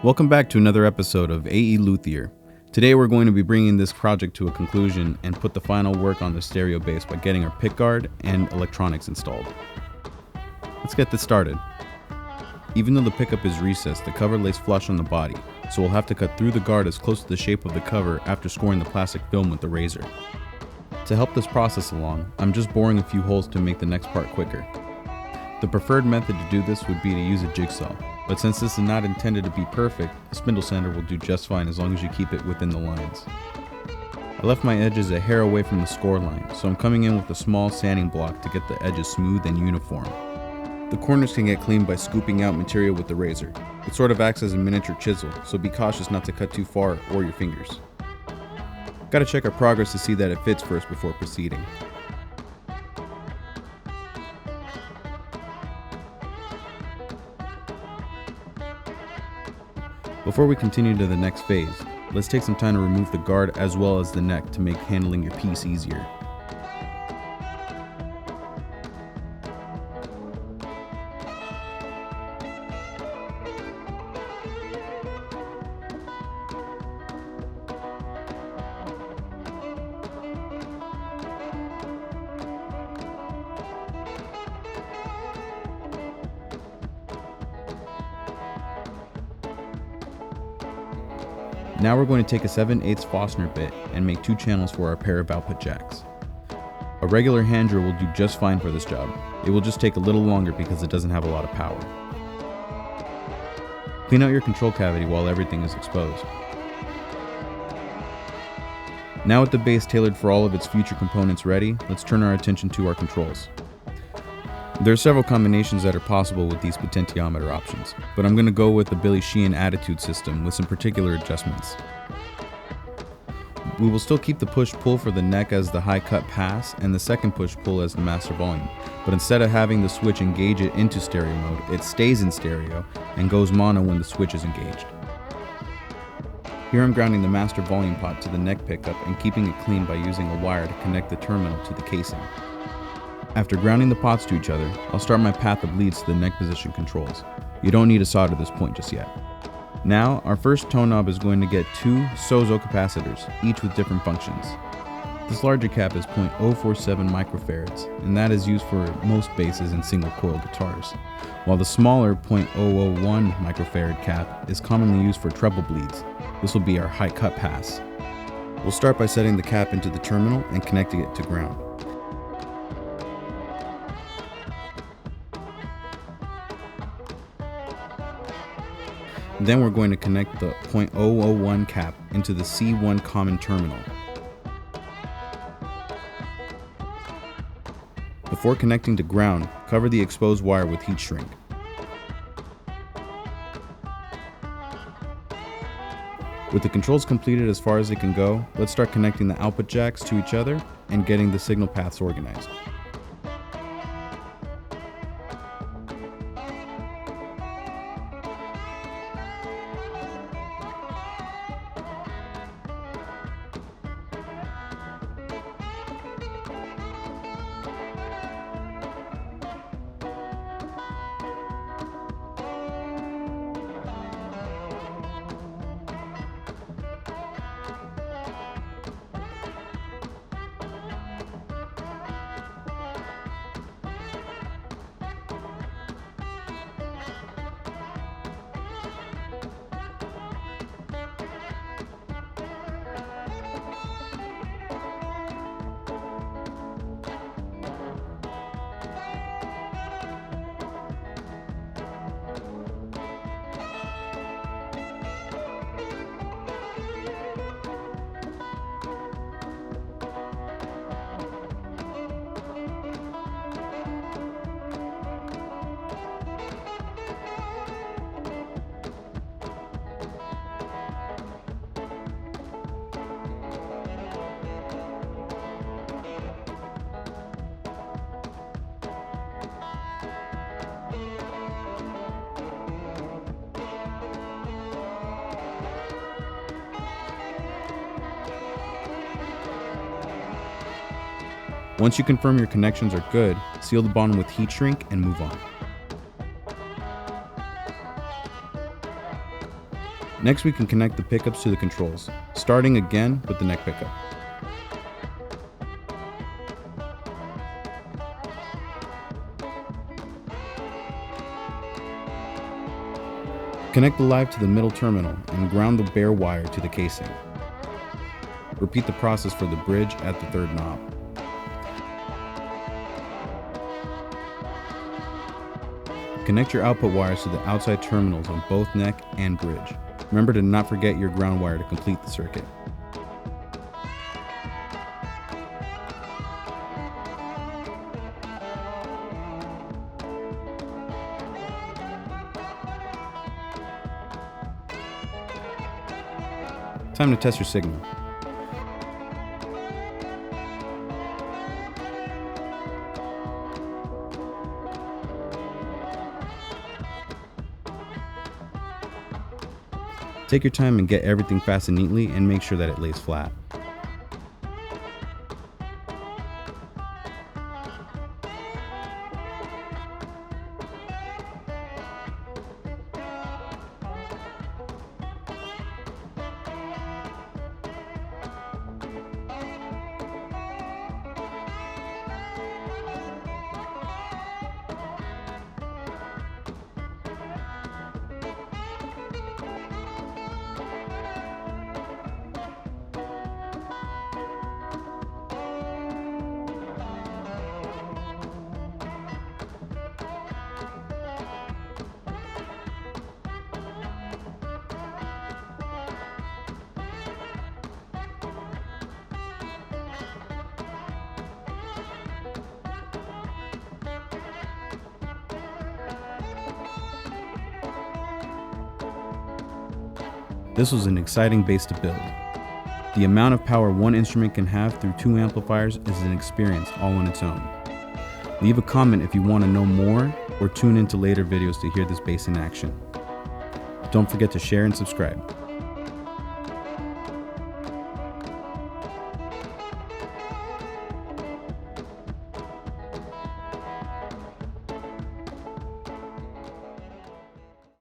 Welcome back to another episode of AE Luthier. Today we're going to be bringing this project to a conclusion and put the final work on the stereo base by getting our pickguard and electronics installed. Let's get this started. Even though the pickup is recessed, the cover lays flush on the body, so we'll have to cut through the guard as close to the shape of the cover after scoring the plastic film with the razor. To help this process along, I'm just boring a few holes to make the next part quicker. The preferred method to do this would be to use a jigsaw, but since this is not intended to be perfect, a spindle sander will do just fine as long as you keep it within the lines. I left my edges a hair away from the score line, so I'm coming in with a small sanding block to get the edges smooth and uniform. The corners can get cleaned by scooping out material with the razor. It sort of acts as a miniature chisel, so be cautious not to cut too far or your fingers. Gotta check our progress to see that it fits first before proceeding. Before we continue to the next phase, let's take some time to remove the guard as well as the neck to make handling your piece easier. Now we're going to take a 7/8 Forstner bit and make 2 channels for our pair of output jacks. A regular hand drill will do just fine for this job. It will just take a little longer because it doesn't have a lot of power. Clean out your control cavity while everything is exposed. Now with the base tailored for all of its future components ready, let's turn our attention to our controls. There are several combinations that are possible with these potentiometer options, but I'm going to go with the Billy Sheehan attitude system with some particular adjustments. We will still keep the push-pull for the neck as the high cut pass and the second push-pull as the master volume, but instead of having the switch engage it into stereo mode, it stays in stereo and goes mono when the switch is engaged. Here I'm grounding the master volume pot to the neck pickup and keeping it clean by using a wire to connect the terminal to the casing. After grounding the pots to each other, I'll start my path of leads to the neck position controls. You don't need to solder this point just yet. Now, our first tone knob is going to get 2 SOZO capacitors, each with different functions. This larger cap is 0.047 microfarads, and that is used for most basses and single coil guitars, while the smaller 0.001 microfarad cap is commonly used for treble bleeds. This will be our high cut pass. We'll start by setting the cap into the terminal and connecting it to ground. Then we're going to connect the 0.001 cap into the C1 common terminal. Before connecting to ground, cover the exposed wire with heat shrink. With the controls completed as far as it can go, let's start connecting the output jacks to each other and getting the signal paths organized. Once you confirm your connections are good, seal the bottom with heat shrink and move on. Next, we can connect the pickups to the controls, starting again with the neck pickup. Connect the live to the middle terminal and ground the bare wire to the casing. Repeat the process for the bridge at the third knob. Connect your output wires to the outside terminals on both neck and bridge. Remember to not forget your ground wire to complete the circuit. Time to test your signal. Take your time and get everything fastened neatly and make sure that it lays flat. This was an exciting bass to build. The amount of power one instrument can have through 2 amplifiers is an experience all on its own. Leave a comment if you want to know more or tune into later videos to hear this bass in action. Don't forget to share and subscribe.